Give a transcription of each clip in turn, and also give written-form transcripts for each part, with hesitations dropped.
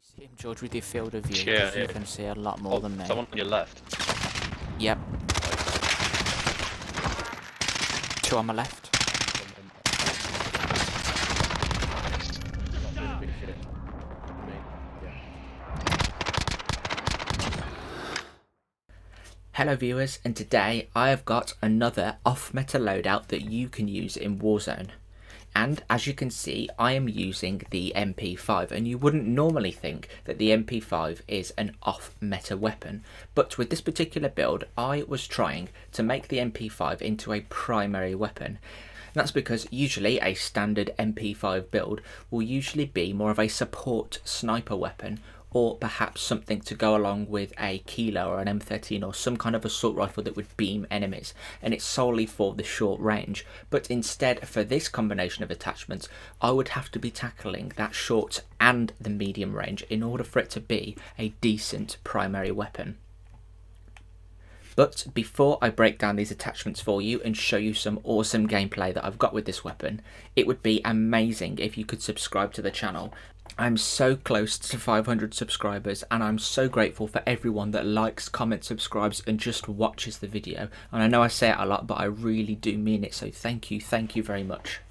see him, George, with your field of view, Yeah, because you can see a lot more Oh, than me. someone on your left. Yep. Two on my left. Hello viewers, and today I have got another off-meta loadout that you can use in Warzone. And as you can see, I am using the MP5, and you wouldn't normally think that the MP5 is an off-meta weapon, but with this particular build, I was trying to make the MP5 into a primary weapon. That's because usually a standard MP5 build will usually be more of a support sniper weapon, or perhaps something to go along with a Kilo or an M13 or some kind of assault rifle that would beam enemies, and it's solely for the short range. But instead, for this combination of attachments, I would have to be tackling that short and the medium range in order for it to be a decent primary weapon. But before I break down these attachments for you and show you some awesome gameplay that I've got with this weapon, it would be amazing if you could subscribe to the channel. I'm so close to 500 subscribers, and I'm so grateful for everyone that likes, comments, subscribes and just watches the video. And I know I say it a lot, but I really do mean it, so thank you very much.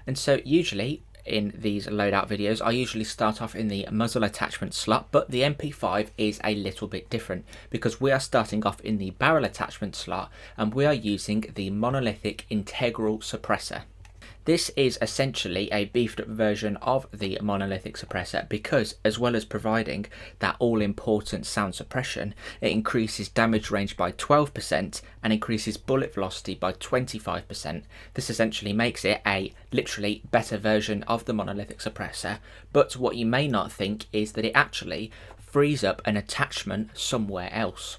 And so usually in these loadout videos, I usually start off in the muzzle attachment slot, but the MP5 is a little bit different because we are starting off in the barrel attachment slot, and we are using the monolithic integral suppressor. This is essentially a beefed up version of the monolithic suppressor because, as well as providing that all important sound suppression, it increases damage range by 12% and increases bullet velocity by 25%. This essentially makes it a literally better version of the monolithic suppressor, but what you may not think is that it actually frees up an attachment somewhere else.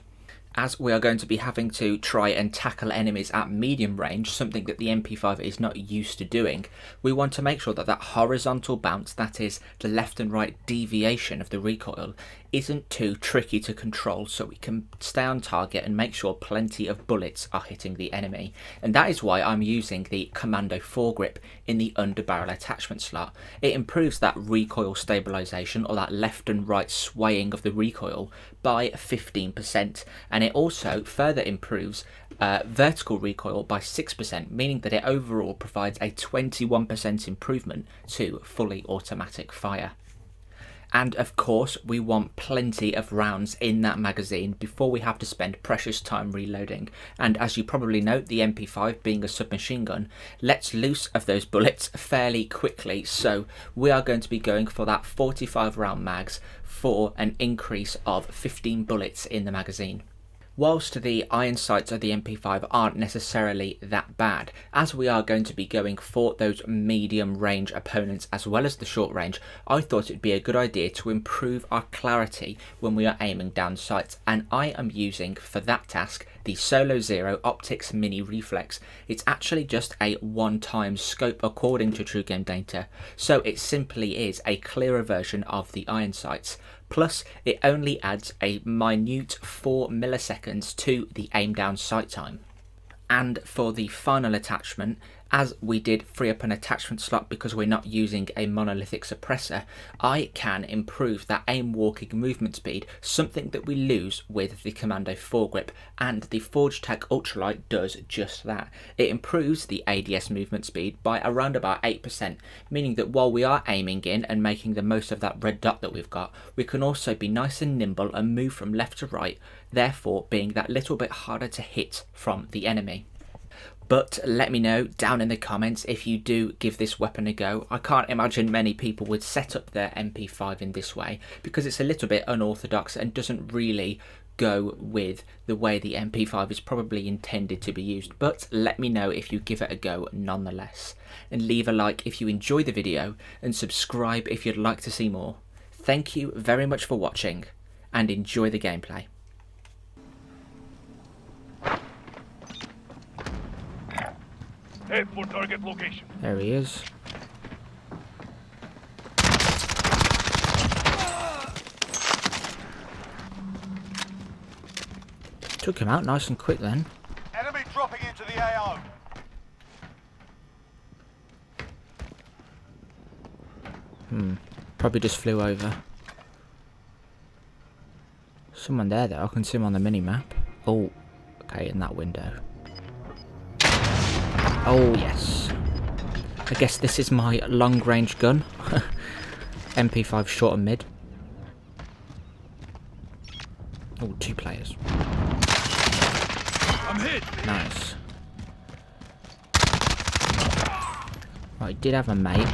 As we are going to be having to try and tackle enemies at medium range, something that the MP5 is not used to doing, we want to make sure that that horizontal bounce, that is the left and right deviation of the recoil, isn't too tricky to control, so we can stay on target and make sure plenty of bullets are hitting the enemy. And that is why I'm using the commando foregrip in the underbarrel attachment slot. It improves that recoil stabilization, or that left and right swaying of the recoil, by 15%, and it also further improves vertical recoil by 6%, meaning that it overall provides a 21% improvement to fully automatic fire. And of course, we want plenty of rounds in that magazine before we have to spend precious time reloading. And as you probably know, the MP5 being a submachine gun lets loose of those bullets fairly quickly. So we are going to be going for that 45 round mags for an increase of 15 bullets in the magazine. Whilst the iron sights of the MP5 aren't necessarily that bad, as we are going to be going for those medium range opponents as well as the short range, I thought it'd be a good idea to improve our clarity when we are aiming down sights, and I am using for that task the Solo Zero Optics Mini Reflex. It's actually just a one-time scope according to True Game Data, so it simply is a clearer version of the iron sights. Plus, it only adds a minute 4 milliseconds to the aim down sight time. And for the final attachment, as we did free up an attachment slot because we're not using a monolithic suppressor, I can improve that aim walking movement speed, something that we lose with the commando foregrip, and the Forge Tech Ultralight does just that. It improves the ADS movement speed by around about 8%, meaning that while we are aiming in and making the most of that red dot that we've got, we can also be nice and nimble and move from left to right, therefore being that little bit harder to hit from the enemy. But let me know down in the comments if you do give this weapon a go. I can't imagine many people would set up their MP5 in this way because it's a little bit unorthodox and doesn't really go with the way the MP5 is probably intended to be used. But let me know if you give it a go nonetheless. And leave a like if you enjoy the video, and subscribe if you'd like to see more. Thank you very much for watching, and enjoy the gameplay. Head for target location. There he is. Took him out nice and quick then. Enemy dropping into the AO. Probably just flew over. Someone there though, I can see him on the mini-map. Oh, okay, in that window. Oh, yes. I guess this is my long-range gun. MP5 short and mid. Oh, 2 players. I'm hit. Nice. Right, I did have a mate,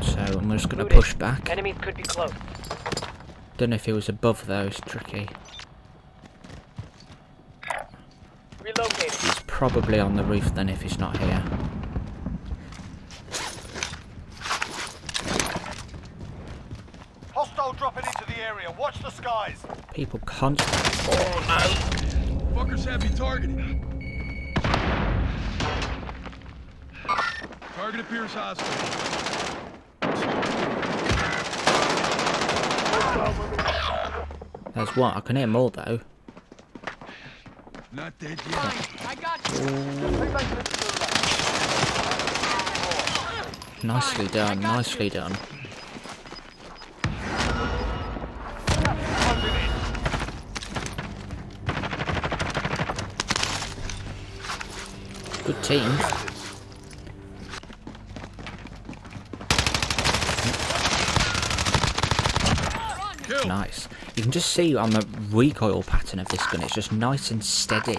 so I'm just going to push back. Enemies could be close. Don't know if he was above though, it's tricky. Relocated. He's probably on the roof then if he's not here. Hostile dropping into the area. Watch the skies. People constantly. Oh no! Fuckers have me targeted. Target appears hostile. There's one. I can hear more though. Not dead yet. I got you. Nicely done, nicely done. Good team. Nice. You can just see on the recoil pattern of this gun, it's just nice and steady.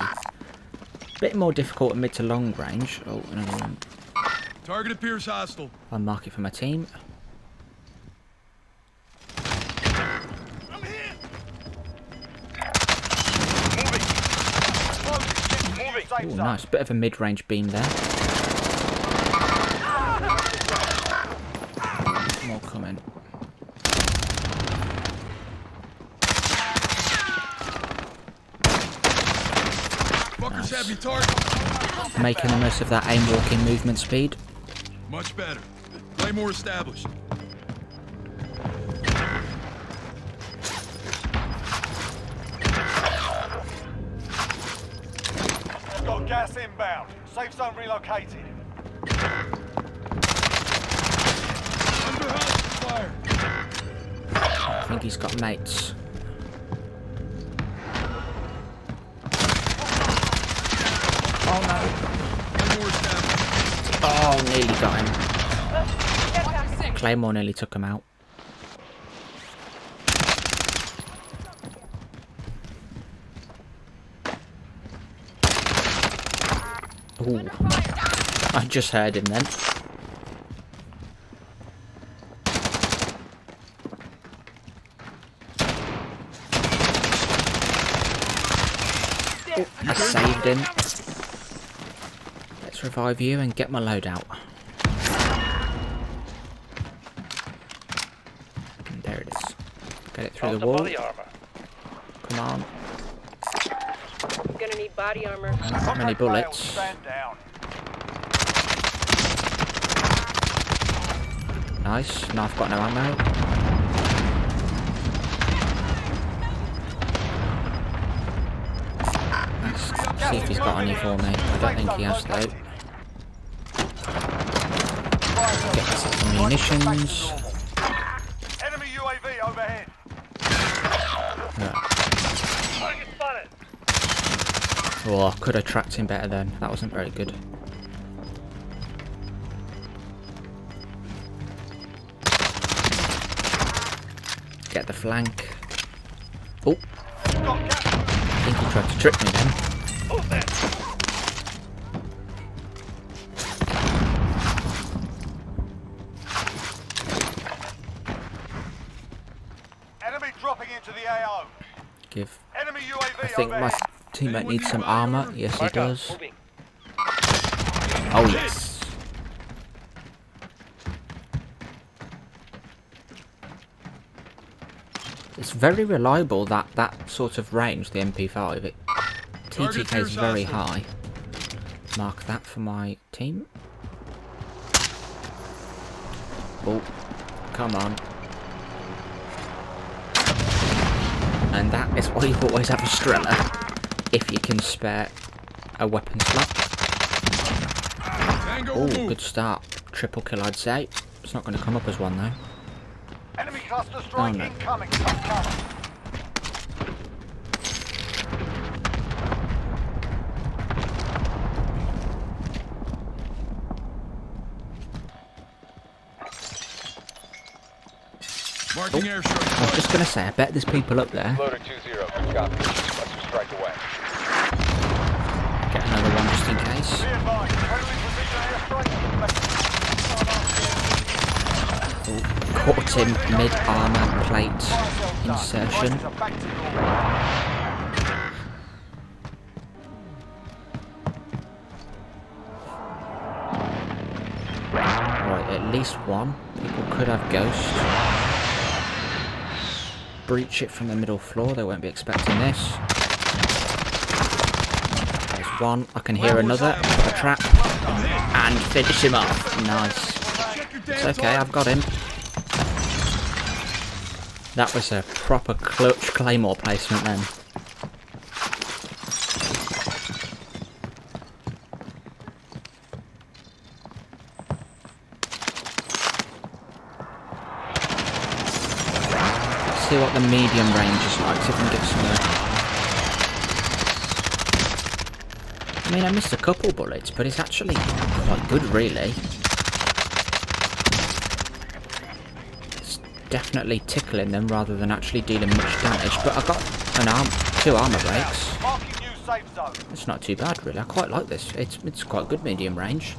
Bit more difficult at mid to long range. Oh, another one. Target appears hostile. I'll mark it for my team. I'm hit. Moving. Oh, nice. Bit of a mid-range beam there. More coming. Fuckers have me targeted. Making the most of that aim walking movement speed. Much better. Claymore established. Got gas inbound. Safe zone relocated. Under hostile fire. I think he's got mates. Oh no. Claymore established. Oh, nearly got him. Claymore nearly took him out. Ooh. I just heard him then. I saved him. Let's revive you and get my loadout. And there it is. Get it through the wall. Come on. Gonna need body armor. Not many bullets. Stand down. Nice. Now I've got no ammo. Let's see if he's got any for me. I don't think he has though. Get some munitions. Enemy UAV overhead. Target spotted. Oh, I could have tracked him better then. That wasn't very good. Get the flank. Oh. I think he tried to trick me then. Enemy dropping into the AO. Give. Enemy UAV I think my overhead. teammate needs some armor. Yes, he does. Moving. Oh, yes. It's very reliable, that sort of range, the MP5. TTK is very high. Mark that for my team. Oh, come on. And that is why you always have a Strela, if you can spare a weapon slot. Oh, good start. Triple kill, I'd say. It's not going to come up as one, though. Enemy cluster strike incoming. Top cover. Marking airstrike. I was just going to say, I bet there's people up there. Loader 2-0, good copy. Let's strike away. Get another one just in case. Be advised, friendly precision airstrike. Caught him mid-armour plate insertion. Right, at least one. People could have ghosts. Breach it from the middle floor, they won't be expecting this. There's one, I can hear another. A trap. And finish him off. Nice. It's okay, I've got him. That was a proper clutch claymore placement then. See what the medium range is like, see if we can get some I mean, I missed a couple bullets, but it's actually quite good, really. It's definitely tickling them rather than actually dealing much damage, but I got two armor breaks. Marking new safe zone. It's not too bad, really. I quite like this. It's quite good medium range.